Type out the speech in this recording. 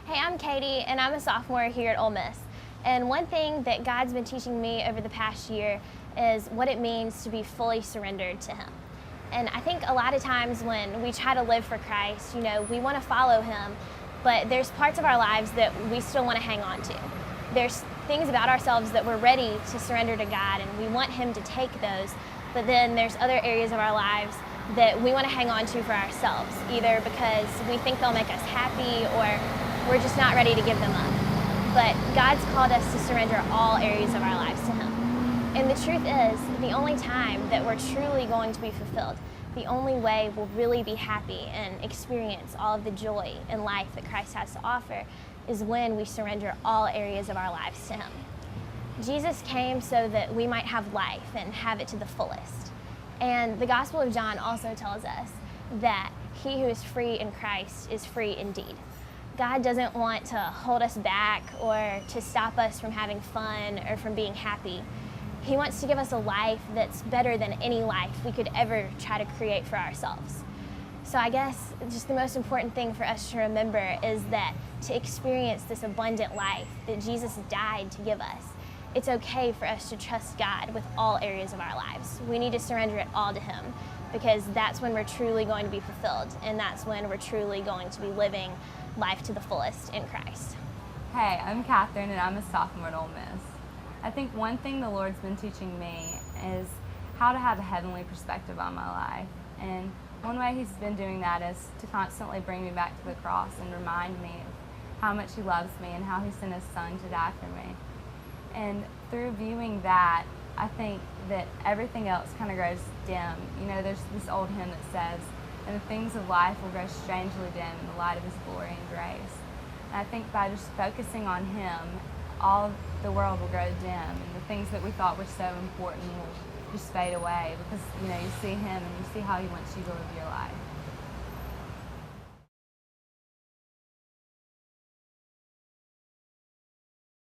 Hey, I'm Katie, and I'm a sophomore here at Ole Miss. And one thing that God's been teaching me over the past year is what it means to be fully surrendered to Him. And I think a lot of times when we try to live for Christ, we want to follow Him, but there's parts of our lives that we still want to hang on to. There's things about ourselves that we're ready to surrender to God, and we want Him to take those. But then there's other areas of our lives that we want to hang on to for ourselves, either because we think they'll make us happy or we're just not ready to give them up. But God's called us to surrender all areas of our lives to Him. And the truth is, the only time that we're truly going to be fulfilled, the only way we'll really be happy and experience all of the joy and life that Christ has to offer is when we surrender all areas of our lives to Him. Jesus came so that we might have life and have it to the fullest. And the Gospel of John also tells us that he who is free in Christ is free indeed. God doesn't want to hold us back or to stop us from having fun or from being happy. He wants to give us a life that's better than any life we could ever try to create for ourselves. So I guess just the most important thing for us to remember is that to experience this abundant life that Jesus died to give us, it's okay for us to trust God with all areas of our lives. We need to surrender it all to Him, because that's when we're truly going to be fulfilled, and that's when we're truly going to be living life to the fullest in Christ. Hey, I'm Catherine, and I'm a sophomore at Ole Miss. I think one thing the Lord's been teaching me is how to have a heavenly perspective on my life. And one way He's been doing that is to constantly bring me back to the cross and remind me of how much He loves me and how He sent His Son to die for me. And through viewing that, I think that everything else kind of grows dim. There's this old hymn that says, "And the things of life will grow strangely dim in the light of His glory and grace." And I think by just focusing on Him, all the world will grow dim, and the things that we thought were so important will just fade away, because you see Him and you see how He wants you to live your life.